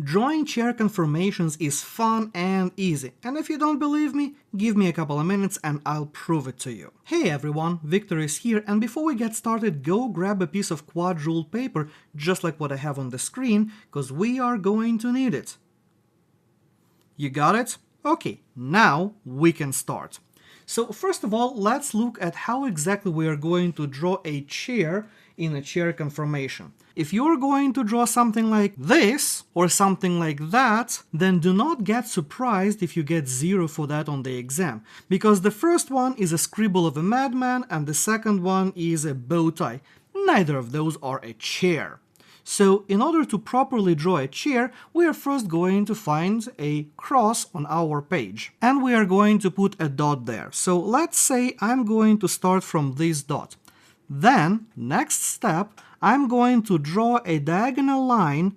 Drawing chair conformations is fun and easy, and if you don't believe me, give me a couple of minutes and I'll prove it to you. Hey everyone, Victor is here, and before we get started, go grab a piece of quad ruled paper, just like what I have on the screen, because we are going to need it. You got it? Okay, now we can start. So first of all, let's look at how exactly we are going to draw a chair in a chair conformation. If you're going to draw something like this or something like that, then do not get surprised if you get 0 for that on the exam, because the first one is a scribble of a madman and the second one is a bow tie. Neither of those are a chair. So in order to properly draw a chair, we are first going to find a cross on our page and we are going to put a dot there. So let's say I'm going to start from this dot. Then, next step, I'm going to draw a diagonal line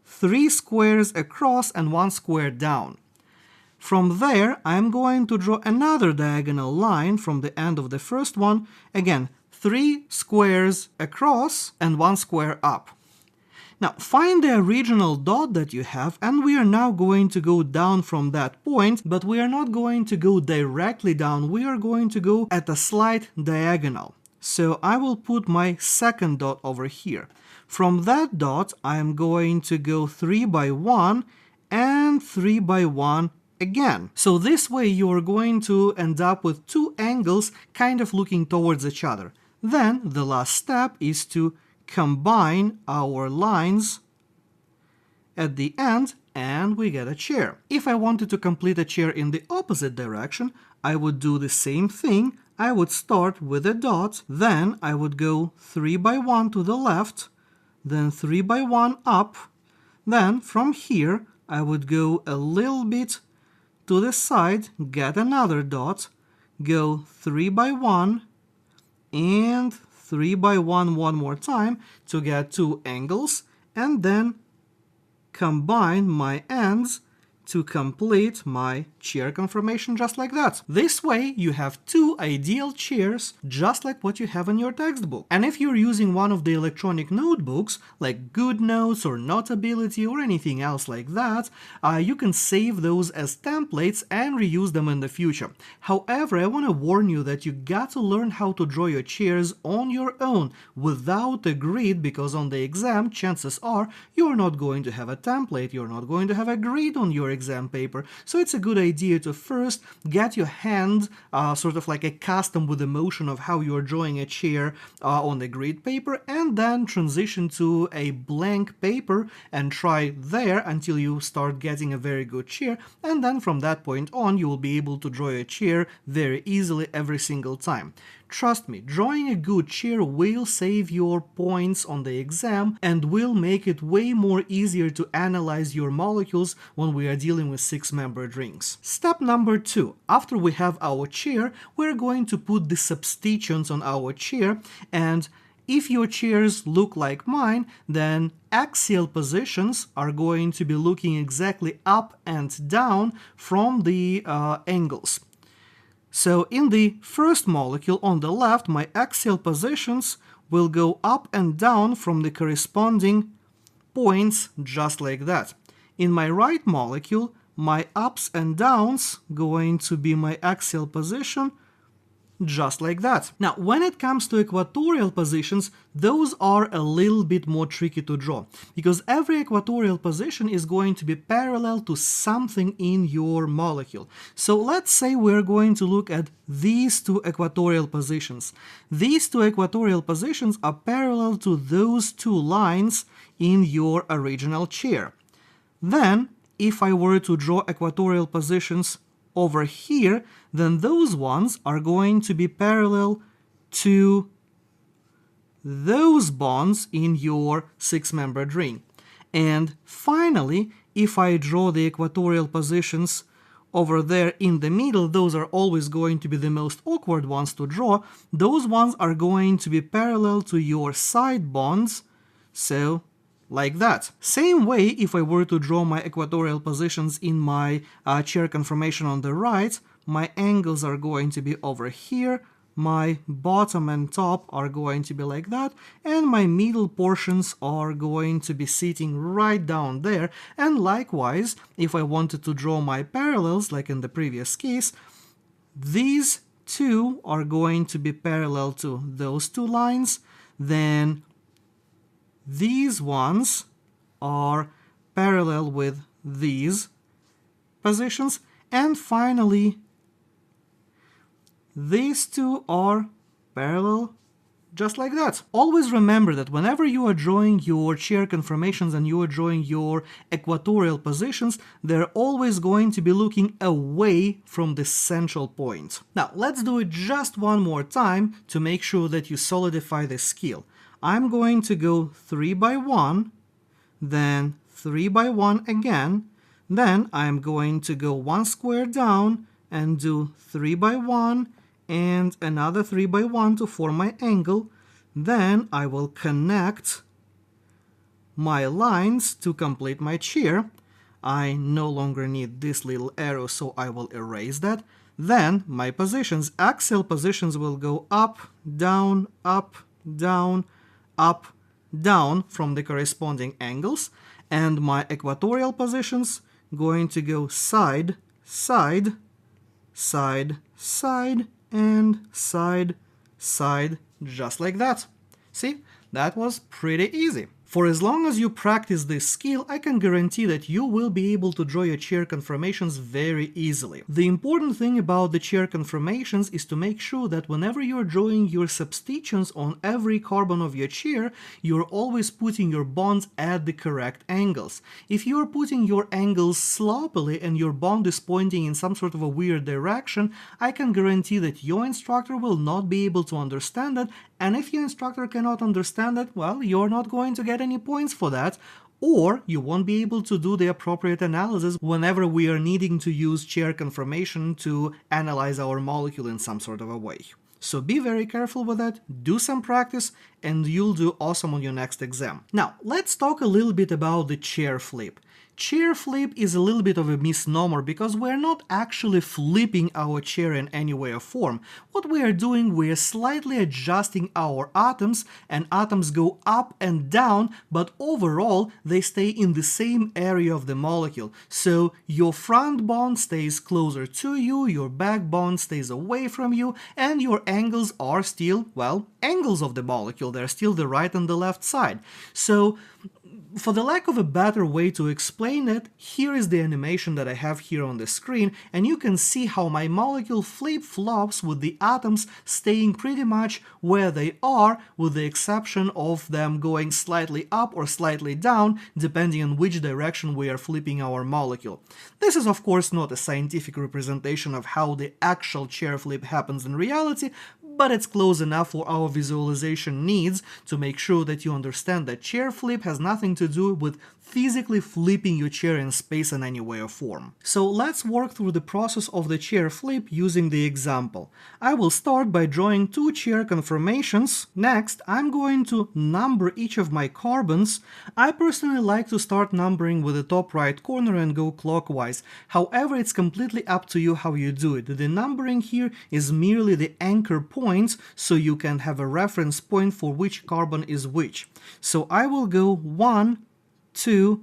3 squares across and 1 square down. From there, I'm going to draw another diagonal line from the end of the first one, again 3 squares across and 1 square up. Now, find the original dot that you have, and we are now going to go down from that point, but we are not going to go directly down, we are going to go at a slight diagonal. So I will put my second dot over here. From that dot, I am going to go 3 by 1 and 3 by 1 again. So this way you are going to end up with 2 angles kind of looking towards each other. Then the last step is to combine our lines at the end and we get a chair. If I wanted to complete a chair in the opposite direction, I would do the same thing. I would start with a dot, then I would go 3 by 1 to the left, then 3 by 1 up, then from here I would go a little bit to the side, get another dot, go 3 by 1 and 3 by 1 one more time to get 2 angles, and then combine my ends to complete my chair conformation just like that. This way you have 2 ideal chairs just like what you have in your textbook. And if you're using one of the electronic notebooks like GoodNotes or Notability or anything else like that, you can save those as templates and reuse them in the future. However, I want to warn you that you got to learn how to draw your chairs on your own without a grid, because on the exam chances are you're not going to have a template, you're not going to have a grid on your exam paper. So it's a good idea to first get your hand sort of like accustomed with the motion of how you're drawing a chair on the grid paper, and then transition to a blank paper and try there until you start getting a very good chair, and then from that point on you will be able to draw a chair very easily every single time. Trust me, drawing a good chair will save your points on the exam and will make it way more easier to analyze your molecules when we are dealing with 6-membered rings. Step number 2. After we have our chair, we're going to put the substituents on our chair, and if your chairs look like mine, then axial positions are going to be looking exactly up and down from the angles. So in the first molecule on the left, my axial positions will go up and down from the corresponding points just like that. In my right molecule, my ups and downs going to be my axial position just like that. Now, when it comes to equatorial positions, those are a little bit more tricky to draw, because every equatorial position is going to be parallel to something in your molecule. So let's say we're going to look at these 2 equatorial positions. These 2 equatorial positions are parallel to those 2 lines in your original chair. Then, if I were to draw equatorial positions over here, then those ones are going to be parallel to those bonds in your 6-membered ring. And finally, if I draw the equatorial positions over there in the middle, those are always going to be the most awkward ones to draw. Those ones are going to be parallel to your side bonds, so like that. Same way, if I were to draw my equatorial positions in my chair conformation on the right, my angles are going to be over here, my bottom and top are going to be like that, and my middle portions are going to be sitting right down there. And likewise, if I wanted to draw my parallels, like in the previous case, these two are going to be parallel to those two lines, then these ones are parallel with these positions, and finally these two are parallel just like that. Always remember that whenever you are drawing your chair conformations and you are drawing your equatorial positions, they're always going to be looking away from the central point. Now, let's do it just one more time to make sure that you solidify this skill. I'm going to go 3 by 1, then 3 by 1 again, then I'm going to go one square down and do 3 by 1, and another 3 by 1 to form my angle. Then I will connect my lines to complete my chair. I no longer need this little arrow, so I will erase that. Then my positions, axial positions, will go up, down, up, down, up, down from the corresponding angles, and my equatorial positions going to go side, side, side, side, and side, side, just like that. See, that was pretty easy. For as long as you practice this skill, I can guarantee that you will be able to draw your chair conformations very easily. The important thing about the chair conformations is to make sure that whenever you're drawing your substituents on every carbon of your chair, you're always putting your bonds at the correct angles. If you're putting your angles sloppily and your bond is pointing in some sort of a weird direction, I can guarantee that your instructor will not be able to understand that, and if your instructor cannot understand that, well, you're not going to get any points for that, or you won't be able to do the appropriate analysis whenever we are needing to use chair conformation to analyze our molecule in some sort of a way. So be very careful with that, do some practice, and you'll do awesome on your next exam. Now, let's talk a little bit about the chair flip. Chair flip is a little bit of a misnomer because we're not actually flipping our chair in any way or form. What we are doing, we are slightly adjusting our atoms, and atoms go up and down, but overall they stay in the same area of the molecule. So your front bond stays closer to you, your back bond stays away from you, and your angles are still, well, angles of the molecule. They're still the right and the left side. So for the lack of a better way to explain it, here is the animation that I have here on the screen, and you can see how my molecule flip-flops with the atoms staying pretty much where they are, with the exception of them going slightly up or slightly down, depending on which direction we are flipping our molecule. This is of course not a scientific representation of how the actual chair flip happens in reality, but it's close enough for our visualization needs to make sure that you understand that chair flip has nothing to do with physically flipping your chair in space in any way or form. So let's work through the process of the chair flip using the example. I will start by drawing two chair conformations. Next, I'm going to number each of my carbons. I personally like to start numbering with the top right corner and go clockwise. However, it's completely up to you how you do it. The numbering here is merely the anchor points, so you can have a reference point for which carbon is which. So I will go 1, 2,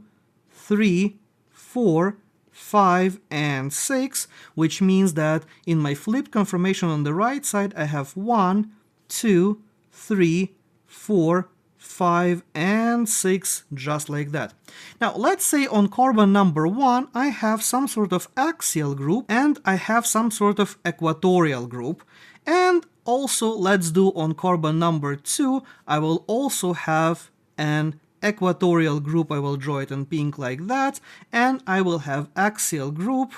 3, 4, 5, and 6, which means that in my flipped conformation on the right side, I have 1, 2, 3, 4, 5, and 6, just like that. Now, let's say on carbon number 1, I have some sort of axial group, and I have some sort of equatorial group. And also, let's do on carbon number 2, I will also have an equatorial group. I will draw it in pink like that, and I will have axial group.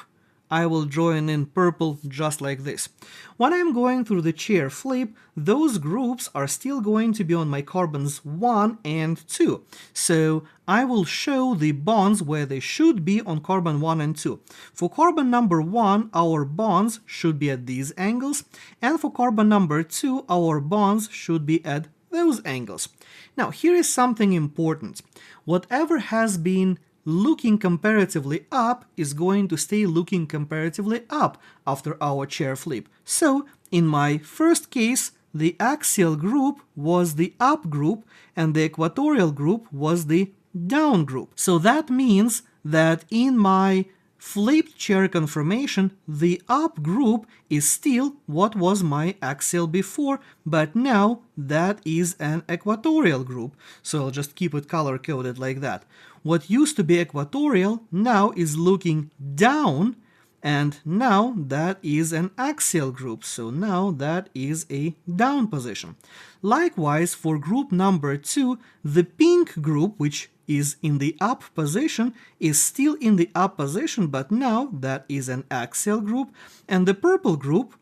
I will draw it in purple just like this. When I'm going through the chair flip, those groups are still going to be on my carbons 1 and 2. So I will show the bonds where they should be on carbon 1 and 2. For carbon number 1, our bonds should be at these angles, and for carbon number 2, our bonds should be at those angles. Now, here is something important. Whatever has been looking comparatively up is going to stay looking comparatively up after our chair flip. So, In my first case, the axial group was the up group and the equatorial group was the down group. So that means that in my flipped chair conformation, the up group is still what was my axial before, but now that is an equatorial group. So I'll just keep it color-coded like that. What used to be equatorial now is looking down, and now that is an axial group, so now that is a down position. Likewise, for group number 2, the pink group, which is in the up position, is still in the up position, but now that is an axial group, and the purple group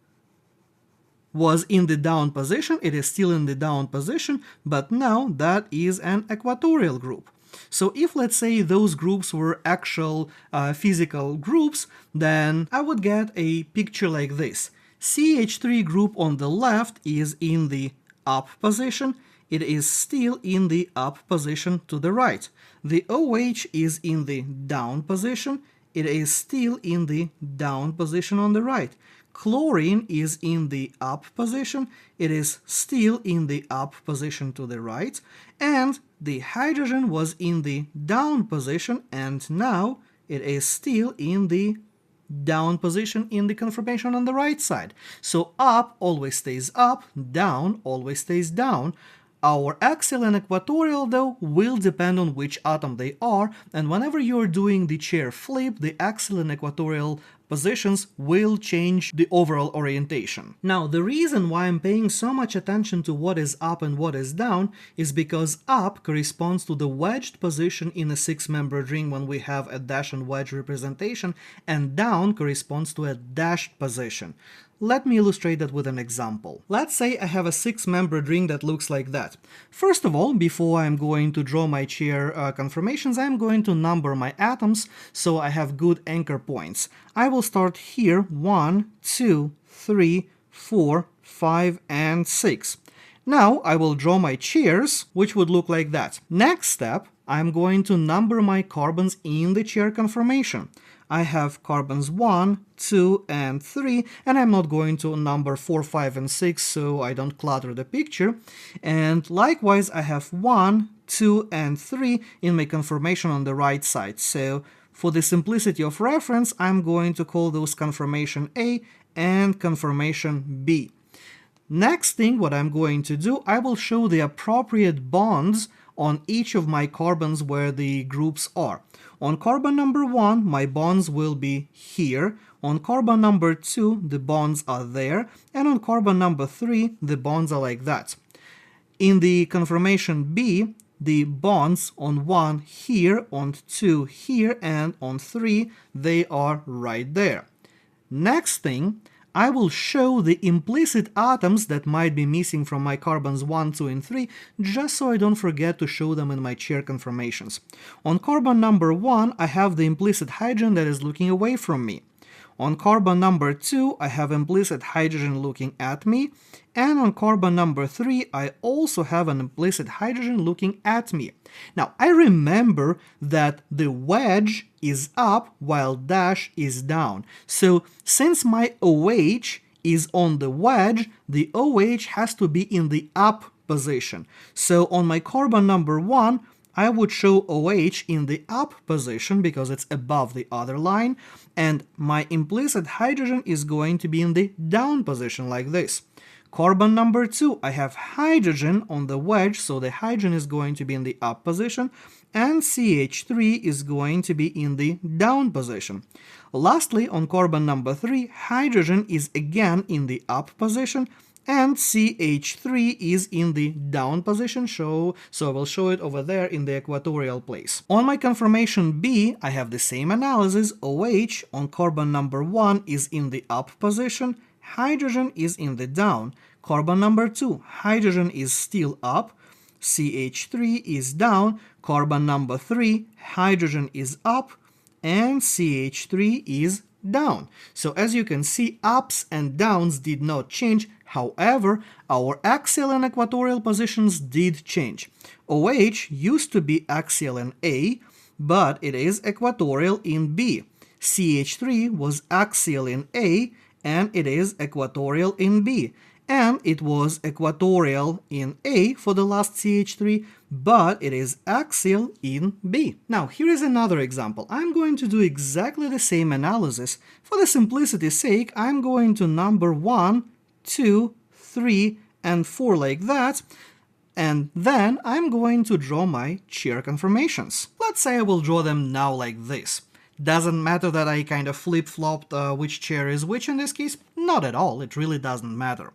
was in the down position, it is still in the down position, but now that is an equatorial group. So if, let's say, those groups were actual physical groups, then I would get a picture like this. CH3 group on the left is in the up position, it is still in the up position to the right. The OH is in the down position, it is still in the down position on the right. Chlorine is in the up position, it is still in the up position to the right, and the hydrogen was in the down position, and now it is still in the down position in the conformation on the right side. So up always stays up, down always stays down. Our axial and equatorial, though, will depend on which atom they are, and whenever you're doing the chair flip, the axial and equatorial positions will change the overall orientation. Now, the reason why I'm paying so much attention to what is up and what is down is because up corresponds to the wedged position in a six-membered ring when we have a dash and wedge representation, and down corresponds to a dashed position. Let me illustrate that with an example. Let's say I have a six-membered ring that looks like that. First of all, before I'm going to draw my chair conformations, I'm going to number my atoms so I have good anchor points. I will start here 1, 2, 3, 4, 5, and 6. Now I will draw my chairs, which would look like that. Next step, I'm going to number my carbons in the chair conformation. I have carbons 1, 2, and 3, and I'm not going to number 4, 5, and 6 so I don't clutter the picture. And likewise, I have 1, 2, and 3 in my conformation on the right side. So for the simplicity of reference, I'm going to call those conformation A and conformation B. Next thing, what I'm going to do, I will show the appropriate bonds on each of my carbons where the groups are. On carbon number 1, my bonds will be here. On carbon number 2, the bonds are there. And on carbon number 3, the bonds are like that. In the conformation B, the bonds on 1 here, on 2 here, and on 3, they are right there. Next thing, I will show the implicit atoms that might be missing from my carbons 1, 2, and 3, just so I don't forget to show them in my chair conformations. On carbon number 1, I have the implicit hydrogen that is looking away from me. On carbon number 2, I have implicit hydrogen looking at me. And on carbon number 3, I also have an implicit hydrogen looking at me. Now, I remember that the wedge is up while dash is down. So, since my OH is on the wedge, the OH has to be in the up position. So, on my carbon number 1, I would show OH in the up position because it's above the other line, and my implicit hydrogen is going to be in the down position like this. Carbon number 2, I have hydrogen on the wedge, so the hydrogen is going to be in the up position, and CH3 is going to be in the down position. Lastly, on carbon number 3, hydrogen is again in the up position, and CH3 is in the down position, so I will show it over there in the equatorial place. On my conformation B, I have the same analysis. OH on carbon number 1 is in the up position, hydrogen is in the down. Carbon number 2, hydrogen is still up, CH3 is down. Carbon number 3, hydrogen is up, and CH3 is down. So as you can see, ups and downs did not change. However, our axial and equatorial positions did change. OH used to be axial in A, but it is equatorial in B. CH3 was axial in A, and it is equatorial in B. And it was equatorial in A for the last CH3, but it is axial in B. Now, here is another example. I'm going to do exactly the same analysis. For the simplicity's sake, I'm going to number 1, 2, 3, and 4 like that. And then I'm going to draw my chair conformations. Let's say I will draw them now like this. Doesn't matter that I kind of flip-flopped which chair is which in this case. Not at all, it really doesn't matter.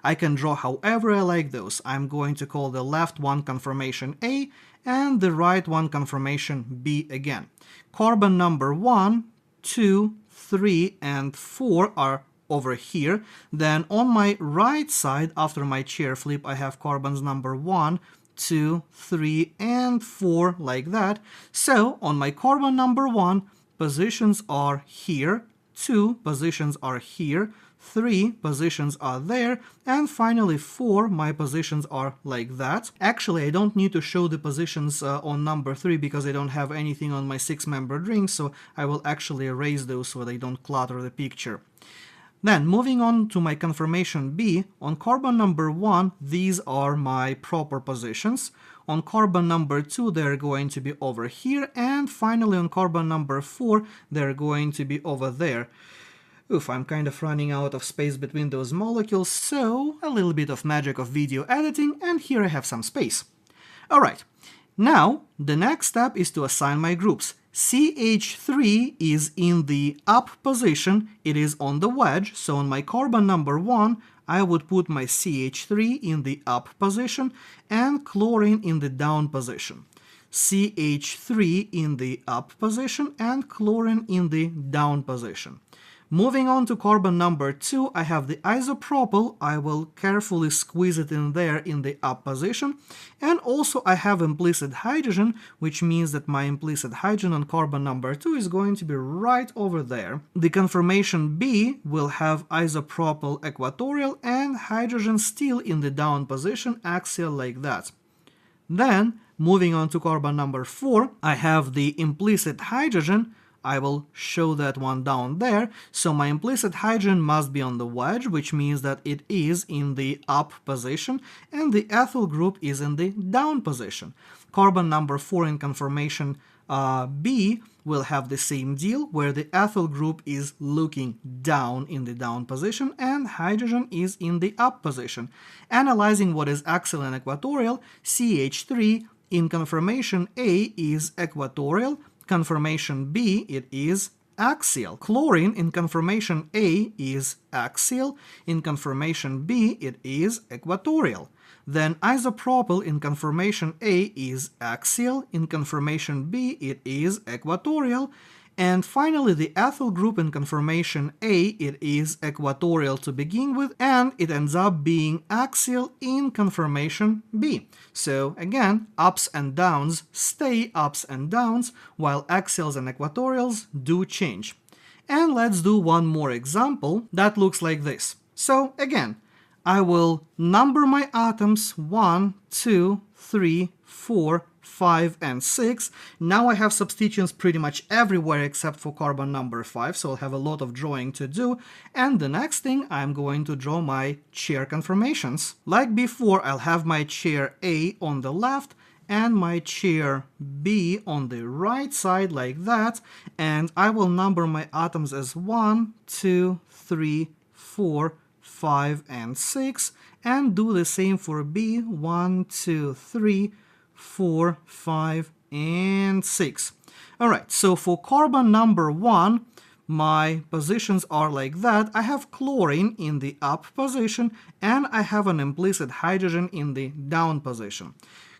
I can draw however I like those. I'm going to call the left one conformation A and the right one conformation B again. Carbon number 1, 2, 3, and 4 are over here. Then on my right side, after my chair flip, I have carbons number 1, 2, 3, and 4 like that. So on my carbon number 1, positions are here, 2 positions are here, 3 positions are there, and finally 4, my positions are like that. Actually, I don't need to show the positions on number 3 because I don't have anything on my 6-membered ring, so I will actually erase those so they don't clutter the picture. Then, moving on to my conformation B, on carbon number 1, these are my proper positions. On carbon number 2, they're going to be over here, and finally on carbon number 4, they're going to be over there. Oof, I'm kind of running out of space between those molecules, so a little bit of magic of video editing, and here I have some space. Alright, now the next step is to assign my groups. CH3 is in the up position, it is on the wedge, so on my carbon number 1, I would put my CH3 in the up position and chlorine in the down position. CH3 in the up position and chlorine in the down position. Moving on to carbon number 2, I have the isopropyl. I will carefully squeeze it in there in the up position. And also I have implicit hydrogen, which means that my implicit hydrogen on carbon number 2 is going to be right over there. The conformation B will have isopropyl equatorial and hydrogen still in the down position, axial like that. Then, moving on to carbon number 4, I have the implicit hydrogen. I will show that one down there. So my implicit hydrogen must be on the wedge, which means that it is in the up position, and the ethyl group is in the down position. Carbon number 4 in conformation B will have the same deal, where the ethyl group is looking down in the down position and hydrogen is in the up position. Analyzing what is axial and equatorial, CH3 in conformation A is equatorial, conformation B, it is axial. Chlorine in conformation A is axial. In conformation B, it is equatorial. Then isopropyl in conformation A is axial. In conformation B, it is equatorial. And finally, the ethyl group in conformation A, it is equatorial to begin with, and it ends up being axial in conformation B. So again, ups and downs stay ups and downs, while axials and equatorials do change. And let's do one more example that looks like this. So again, I will number my atoms 1, 2, 3, 4, 5, and 6. Now I have substituents pretty much everywhere except for carbon number 5, so I'll have a lot of drawing to do. And the next thing, I'm going to draw my chair conformations. Like before, I'll have my chair A on the left and my chair B on the right side like that. And I will number my atoms as 1, 2, 3, 4, 5, and 6. And do the same for B, 1, 2, 3, 4, 5, and 6. Alright, so for carbon number 1, my positions are like that. I have chlorine in the up position, and I have an implicit hydrogen in the down position.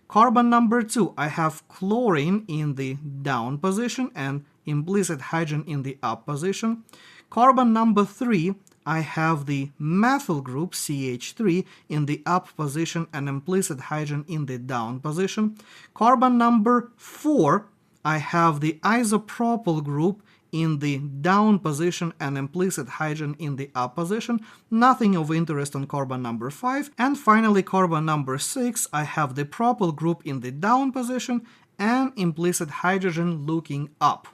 Carbon number 2, I have chlorine in the down position and implicit hydrogen in the up position. Carbon number 3, I have the methyl group CH3 in the up position and implicit hydrogen in the down position. Carbon number 4, I have the isopropyl group in the down position and implicit hydrogen in the up position. Nothing of interest on carbon number 5. And finally, carbon number 6, I have the propyl group in the down position and implicit hydrogen looking up.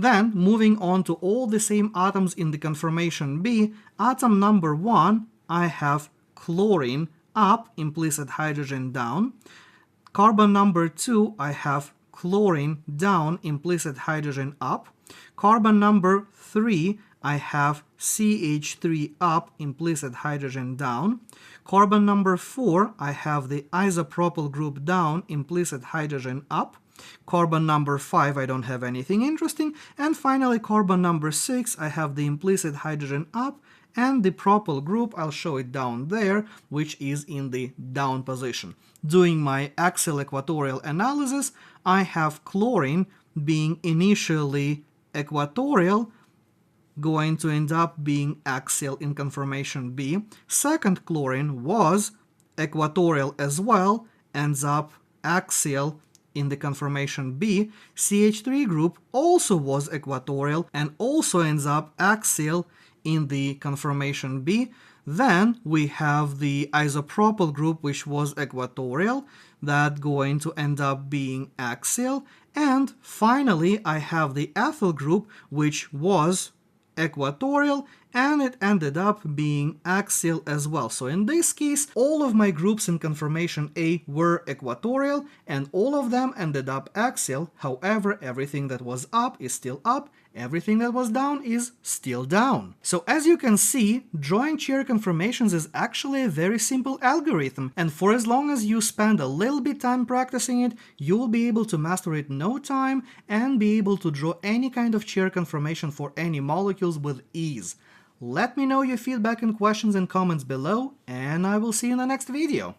Then, moving on to all the same atoms in the conformation B, atom number 1, I have chlorine up, implicit hydrogen down. Carbon number 2, I have chlorine down, implicit hydrogen up. Carbon number 3, I have CH3 up, implicit hydrogen down. Carbon number 4, I have the isopropyl group down, implicit hydrogen up. Carbon number 5, I don't have anything interesting. And finally, carbon number 6, I have the implicit hydrogen up, and the propyl group, I'll show it down there, which is in the down position. Doing my axial equatorial analysis, I have chlorine being initially equatorial, going to end up being axial in conformation B. Second chlorine was equatorial as well, ends up axial in the conformation B. CH3 group also was equatorial and also ends up axial in the conformation B. Then we have the isopropyl group, which was equatorial, that going to end up being axial. And finally, I have the ethyl group, which was equatorial, and it ended up being axial as well. So in this case, all of my groups in conformation A were equatorial, and all of them ended up axial. However, everything that was up is still up, everything that was down is still down. So as you can see, drawing chair conformations is actually a very simple algorithm, and for as long as you spend a little bit time practicing it, you will be able to master it in no time and be able to draw any kind of chair conformation for any molecules with ease. Let me know your feedback and questions in comments below, and I will see you in the next video.